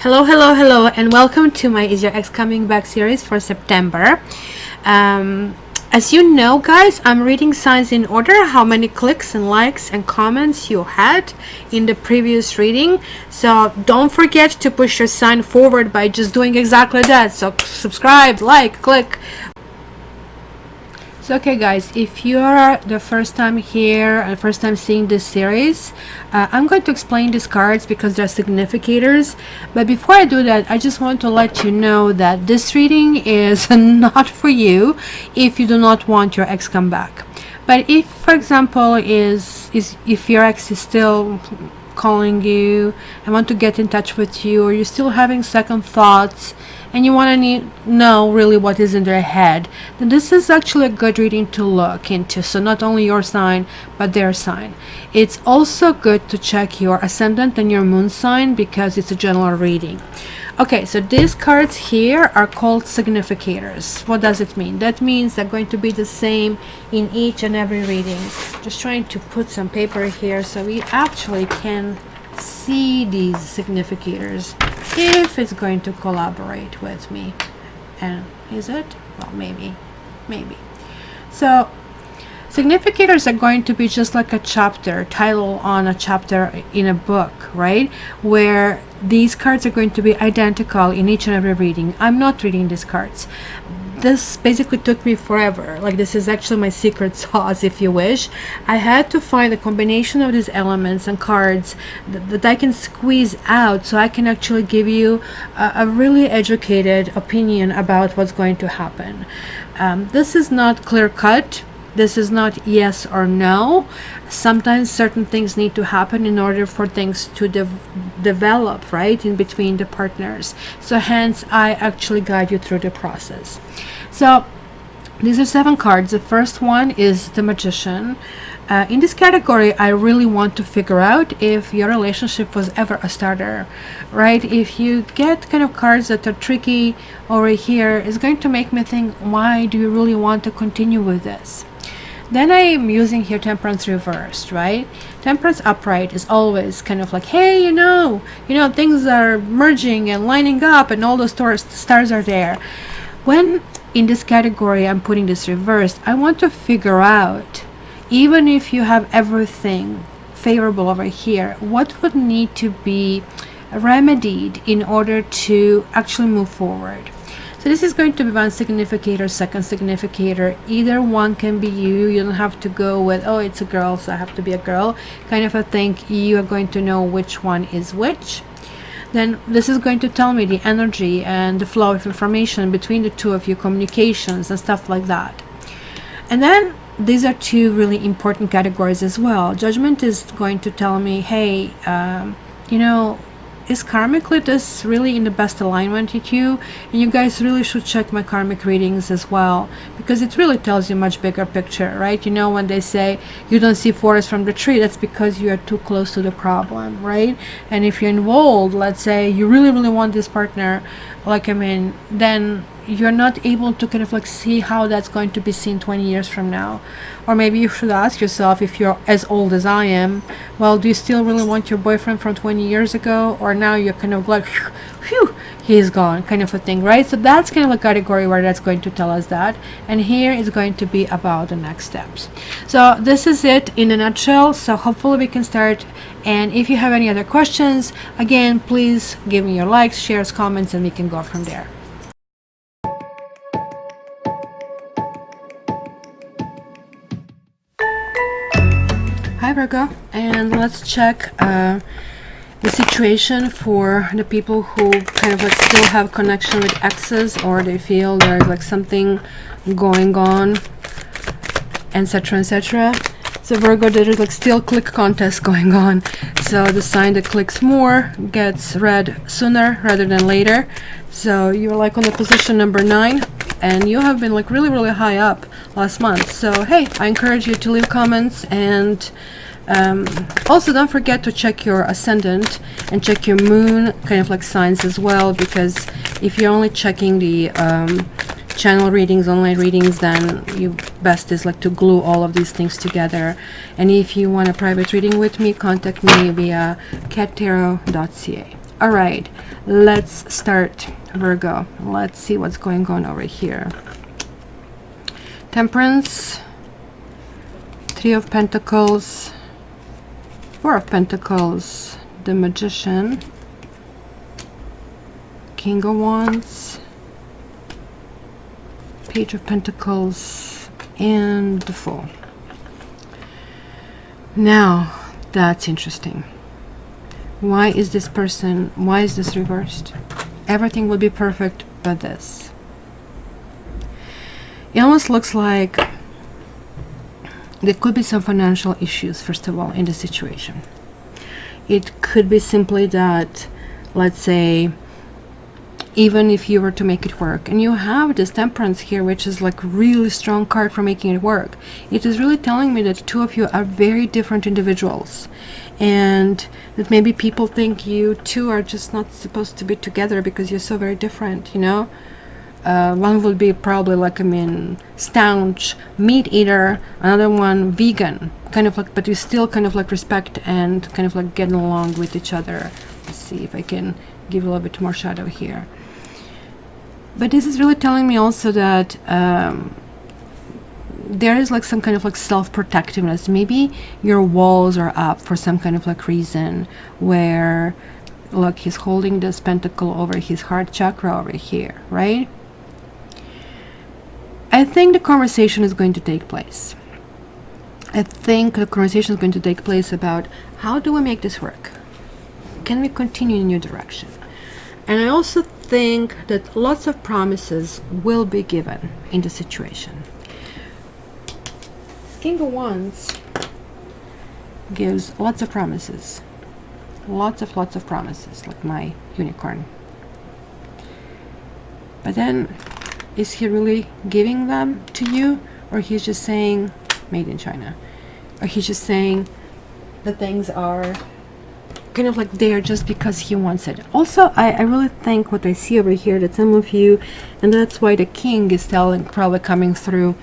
Hello, hello, hello, and welcome to my Is Your Ex Coming Back series for September. As you know, guys, I'm reading signs in order, how many clicks and likes and comments you had in the previous reading. So don't forget to push your sign forward by just doing exactly that. So subscribe, like, click. So okay guys, if you're the first time here and first time seeing this series, I'm going to explain these cards because they're significators. But before I do that, I just want to let you know that this reading is not for you if you do not want your ex come back. But if, for example, if your ex is still calling you and want to get in touch with you, or you're still having second thoughts and you want to know really what is in their head, then this is actually a good reading to look into. So not only your sign but their sign. It's also good to check your ascendant and your moon sign because it's a general reading. Okay, so these cards here are called significators. What does it mean? That means they're going to be the same in each and every reading. Just trying to put some paper here so we actually can see these significators if it's going to collaborate with me. And is it? Well, maybe. So significators are going to be just like a chapter title on a chapter in a book, right? Where these cards are going to be identical in each and every reading. I'm not reading these cards. This basically took me forever. Like, this is actually my secret sauce, if you wish. I had to find a combination of these elements and cards that I can squeeze out so I can actually give you a really educated opinion about what's going to happen. This is not clear cut. This is not yes or no. Sometimes certain things need to happen in order for things to develop, right, in between the partners. So hence, I actually guide you through the process. So these are 7 cards. The first one is the Magician. In this category, I really want to figure out if your relationship was ever a starter, right? If you get kind of cards that are tricky over here, it's going to make me think, why do you really want to continue with this? Then I am using here Temperance reversed, right? Temperance upright is always kind of like, hey, you know, things are merging and lining up and all the stars are there. When in this category I'm putting this reversed, I want to figure out, even if you have everything favorable over here, what would need to be remedied in order to actually move forward. So this is going to be one significator, second significator. Either one can be you. You don't have to go with, oh, it's a girl, so I have to be a girl, kind of a thing. You are going to know which one is which. Then this is going to tell me the energy and the flow of information between the two of you, communications and stuff like that. And then these are 2 really important categories as well. Judgment is going to tell me, hey, is karmically this really in the best alignment with you? And you guys really should check my karmic readings as well, because it really tells you much bigger picture, right? You know, when they say you don't see forest from the tree, that's because you are too close to the problem, right? And if you're involved, let's say you really want this partner, then you're not able to kind of like see how that's going to be seen 20 years from now. Or maybe you should ask yourself, if you're as old as I am, well, do you still really want your boyfriend from 20 years ago? Or now you're kind of like, phew, he's gone, kind of a thing, right? So that's kind of a category where that's going to tell us that. And here is going to be about the next steps. So this is it in a nutshell. So hopefully we can start. And if you have any other questions, again, please give me your likes, shares, comments, and we can go from there. Hi Virgo, and let's check the situation for the people who kind of like still have connection with exes, or they feel there's like something going on, etc, etc. So Virgo, there is like still click contest going on. So the sign that clicks more gets read sooner rather than later. So you're like on the position number 9, and you have been like really high up last month. So hey, I encourage you to leave comments, and also don't forget to check your ascendant and check your moon kind of like signs as well, because if you're only checking the channel readings, online readings, then you best is like to glue all of these things together. And if you want a private reading with me, contact me via cattarot.ca. All right, let's start, Virgo. Let's see what's going on over here. Temperance, Three of Pentacles, Four of Pentacles, the Magician, King of Wands, Page of Pentacles, and the Fool. Now, that's interesting. Why is this reversed? Everything will be perfect but this. It almost looks like there could be some financial issues, first of all, in the situation. It could be simply that, let's say, even if you were to make it work, and you have this Temperance here, which is like really strong card for making it work, it is really telling me that the two of you are very different individuals, and that maybe people think you two are just not supposed to be together because you're so very different, you know. One would be probably like, staunch meat eater, another one vegan, kind of like, but you still kind of like respect and kind of like getting along with each other. Let's see if I can give a little bit more shadow here. But this is really telling me also that there is like some kind of like self-protectiveness. Maybe your walls are up for some kind of like reason, where look, he's holding this pentacle over his heart chakra over here, right? I think the conversation is going to take place. I think the conversation is going to take place about how do we make this work? Can we continue in a new direction? And I also think that lots of promises will be given in the situation. King of Wands gives lots of promises. Lots of promises, like my unicorn. But then, is he really giving them to you? Or he's just saying, made in China? Or he's just saying that things are kind of like there just because he wants it. Also, I really think what I see over here, that some of you, and that's why the king is telling, probably coming through,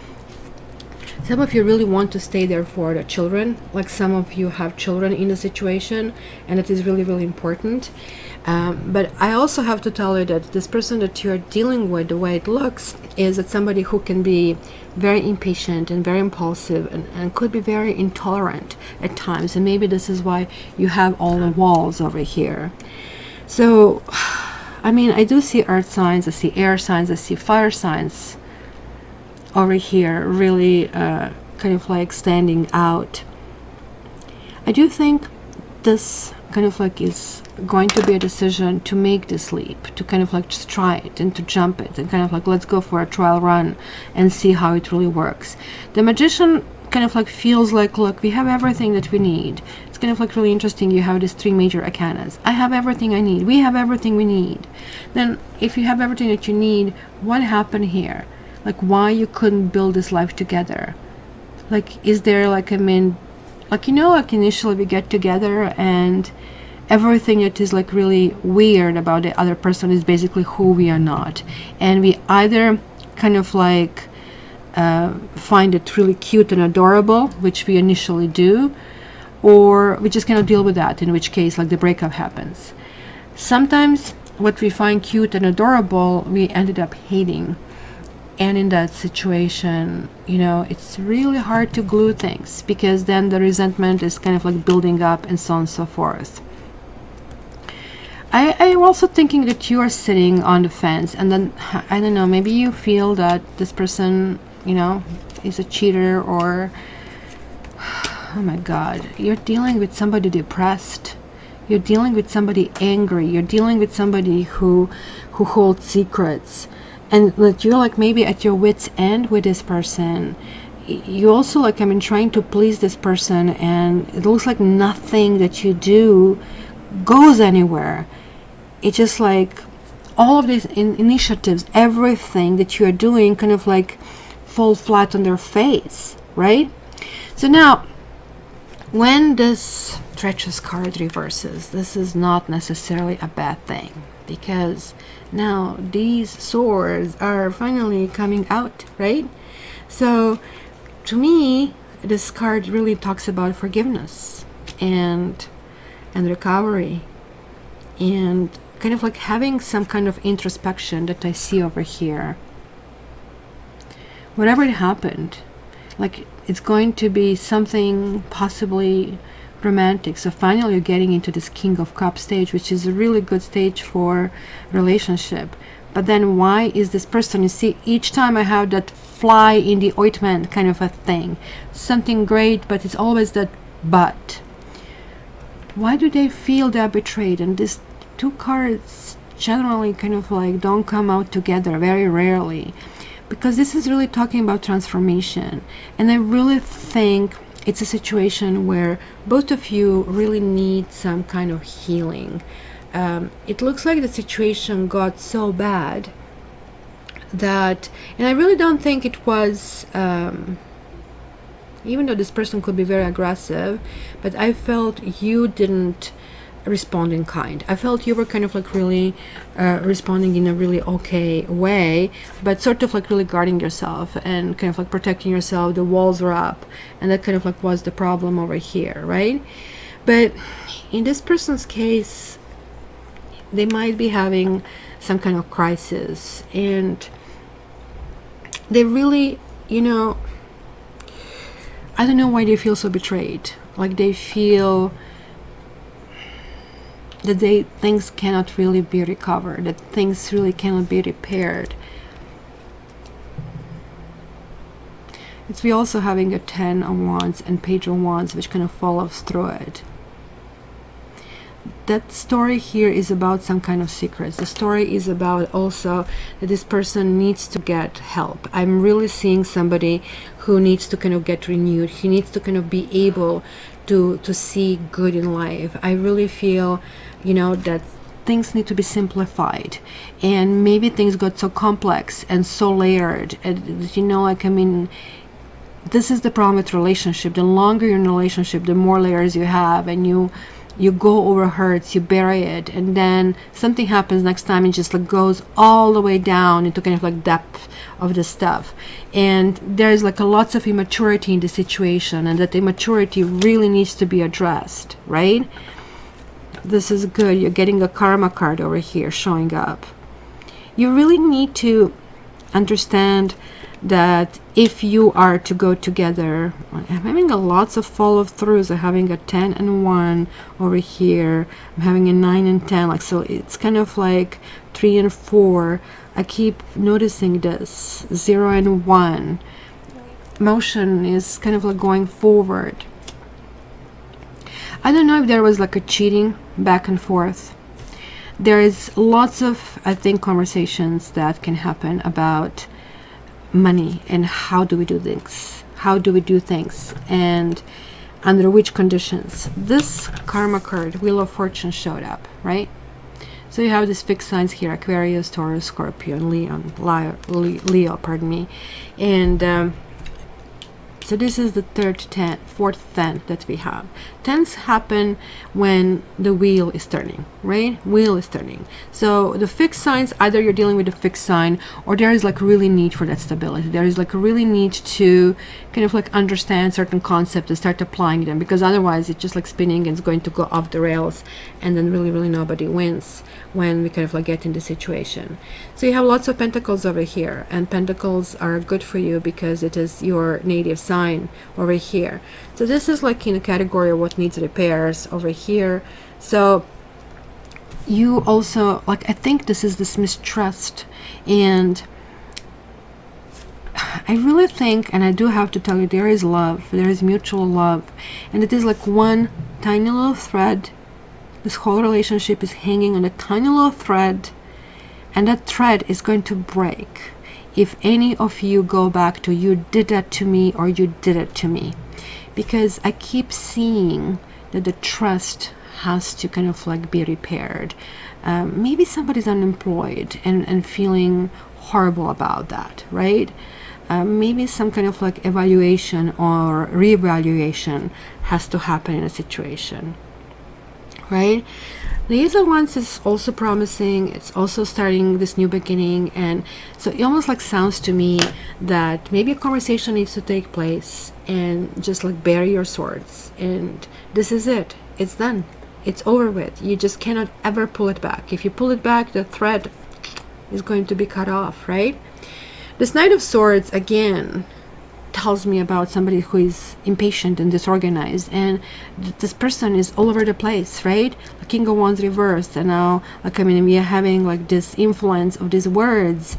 some of you really want to stay there for the children. Like some of you have children in the situation, and it is really, really important. But I also have to tell you that this person that you're dealing with, the way it looks, is that somebody who can be very impatient and very impulsive, and could be very intolerant at times. And maybe this is why you have all the walls over here. So, I do see earth signs, I see air signs, I see fire signs over here, really kind of like standing out. I do think this kind of like is going to be a decision to make this leap, to kind of like just try it and to jump it and kind of like, let's go for a trial run and see how it really works. The Magician kind of like feels like, look, we have everything that we need. It's kind of like really interesting. You have these three major arcanas. I have everything I need. We have everything we need. Then if you have everything that you need, what happened here? Like, why you couldn't build this life together? Like, is there like, like initially we get together and everything that is like really weird about the other person is basically who we are not, and we either kind of like find it really cute and adorable, which we initially do, or we just cannot deal with that, in which case like the breakup happens. Sometimes what we find cute and adorable we ended up hating, and in that situation, it's really hard to glue things, because then the resentment is kind of like building up and so on and so forth. I'm also thinking that you are sitting on the fence, and then, I don't know, maybe you feel that this person, is a cheater, or, oh my God, you're dealing with somebody depressed. You're dealing with somebody angry. You're dealing with somebody who holds secrets. And that you're like maybe at your wit's end with this person. You also like, trying to please this person, and it looks like nothing that you do goes anywhere. It's just like all of these initiatives, everything that you're doing kind of like fall flat on their face, right? So now, when this treacherous card reverses, this is not necessarily a bad thing, because now these swords are finally coming out, right? So to me, this card really talks about forgiveness and recovery, and kind of like having some kind of introspection that I see over here. Whatever it happened, like it's going to be something possibly romantic. So finally you're getting into this King of Cups stage, which is a really good stage for relationship. But then why is this person, you see, each time I have that fly in the ointment kind of a thing, something great, but it's always that but. Why do they feel they're betrayed? And these two cards generally kind of like don't come out together, very rarely, because this is really talking about transformation. And I really think it's a situation where both of you really need some kind of healing. It looks like the situation got so bad that, and I really don't think it was, even though this person could be very aggressive, but I felt you didn't respond in kind. I felt you were kind of like really responding in a really okay way, but sort of like really guarding yourself and kind of like protecting yourself. The walls were up, and that kind of like was the problem over here, right? But in this person's case, they might be having some kind of crisis, and they really, you know, I don't know why they feel so betrayed. Like they feel that things cannot really be recovered, that things really cannot be repaired. It's we also having a 10 of Wands and Page of Wands, which kind of follows through it. That story here is about some kind of secrets. The story is about also that this person needs to get help. I'm really seeing somebody who needs to kind of get renewed. He needs to kind of be able to see good in life. I really feel, you know, that things need to be simplified, and maybe things got so complex and so layered, and you know, like, I mean, this is the problem with relationship. The longer you're in a relationship, the more layers you have, and you go over hurts, you bury it, and then something happens next time and just like goes all the way down into kind of like depth of the stuff. And there's like lots of immaturity in the situation, and that immaturity really needs to be addressed, right? This is good. You're getting a karma card over here showing up. You really need to understand that if you are to go together, I'm having lots of follow-throughs. I'm having a 10 and 1 over here. I'm having a 9 and 10. Like, so it's kind of like 3 and 4. I keep noticing this 0 and 1. Motion is kind of like going forward. I don't know if there was like a cheating back and forth. There is lots of, I think, conversations that can happen about money and how do we do things, and under which conditions. This karma card, Wheel of Fortune, showed up, right? So you have these fixed signs here: Aquarius, Taurus, Scorpio, and Leo, pardon me. And so this is the fourth 10 that we have. 10s happen when the wheel is turning, right? Wheel is turning. So the fixed signs, either you're dealing with a fixed sign, or there is like really need for that stability. There is like a really need to kind of like understand certain concepts and start applying them, because otherwise it's just like spinning and it's going to go off the rails, and then really nobody wins when we kind of like get in the situation. So you have lots of pentacles over here, and pentacles are good for you because it is your native sign over here. So this is like in a category of what needs repairs over here. So you also, like, I think this is this mistrust, and I really think, and I do have to tell you, there is love, there is mutual love, and it is like one tiny little thread. This whole relationship is hanging on a tiny little thread, and that thread is going to break if any of you go back to you did that to me or you did it to me. Because I keep seeing that the trust has to kind of like be repaired. Maybe somebody's unemployed and feeling horrible about that, right? Maybe some kind of like evaluation or reevaluation has to happen in a situation, right? The other ones is also promising. It's also starting this new beginning, and so it almost like sounds to me that maybe a conversation needs to take place, and just like bury your swords, and this is it. It's done. it's over with. You just cannot ever pull it back. If you pull it back, the thread is going to be cut off, right? This Knight of Swords, again, tells me about somebody who is impatient and disorganized, and this person is all over the place, right? The King of Wands reversed, and now, like, I mean, we are having like this influence of these words,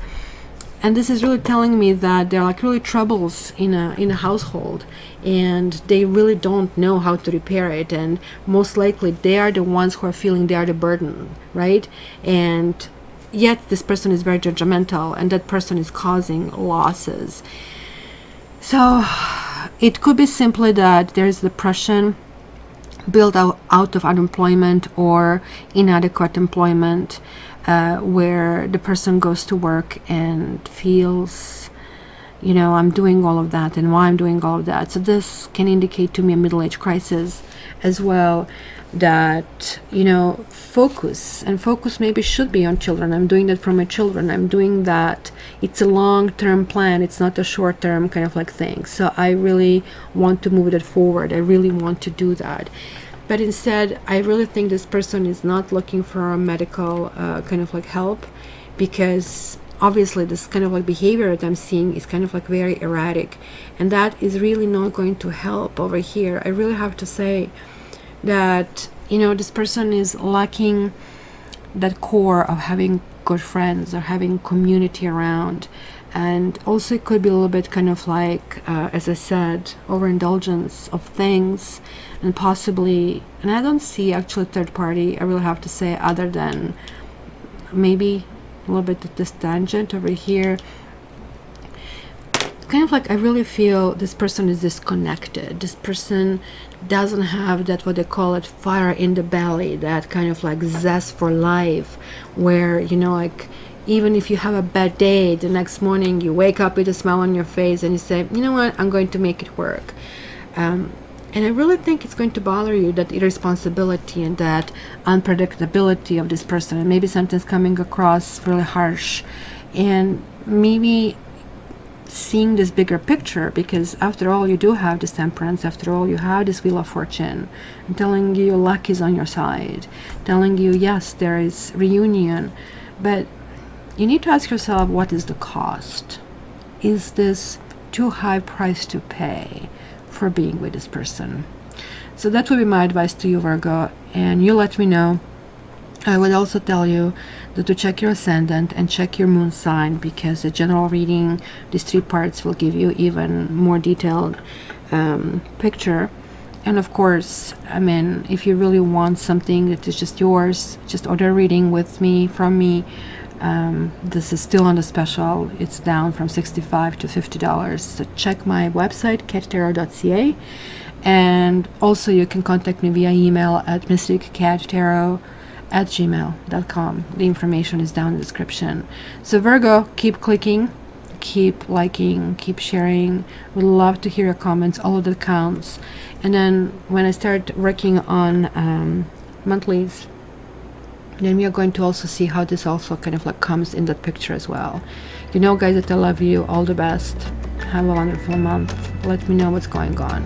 and this is really telling me that there are like really troubles in a household, and they really don't know how to repair it, and most likely they are the ones who are feeling they are the burden, right? And yet this person is very judgmental, and that person is causing losses. So it could be simply that there's depression built out of unemployment or inadequate employment, where the person goes to work and feels, you know, I'm doing all of that, and why I'm doing all of that. So this can indicate to me a middle-age crisis as well, that, you know, focus maybe should be on children. I'm doing that for my children. I'm doing that. It's a long-term plan. It's not a short-term kind of like thing. So I really want to move that forward. I really want to do that. But instead, I really think this person is not looking for a medical kind of like help, because obviously this kind of like behavior that I'm seeing is kind of like very erratic, and that is really not going to help over here. I really have to say that, you know, this person is lacking that core of having good friends or having community around. And also it could be a little bit kind of like, as I said, overindulgence of things, and possibly, and I don't see actually third party, I really have to say, other than maybe a little bit of this tangent over here. Kind of like, I really feel this person is disconnected. This person doesn't have that, what they call it, fire in the belly, that kind of like zest for life, where, you know, like, even if you have a bad day, the next morning you wake up with a smile on your face and you say, you know what, I'm going to make it work. And I really think it's going to bother you, that irresponsibility and that unpredictability of this person. And maybe something's coming across really harsh, and maybe seeing this bigger picture, because after all, you do have this Temperance. After all, you have this Wheel of Fortune, and telling you luck is on your side, telling you, yes, there is reunion, but you need to ask yourself, what is the cost? Is this too high price to pay for being with this person? So that would be my advice to you, Virgo, and you let me know. I would also tell you that to check your ascendant and check your moon sign, because the general reading, these three parts, will give you even more detailed picture. And of course, I mean, if you really want something that is just yours, just order a reading with me, from me. This is still on the special. It's down from $65 to $50. So check my website, cattarot.ca. And also you can contact me via email at mysticcattarot@gmail.com. The information is down in the description. So Virgo, keep clicking, keep liking, keep sharing. Would love to hear your comments. All of that counts. And then when I start working on monthlies, then we are going to also see how this also kind of like comes in that picture as well. You know, guys, that I love you. All the best. Have a wonderful month. Let me know what's going on.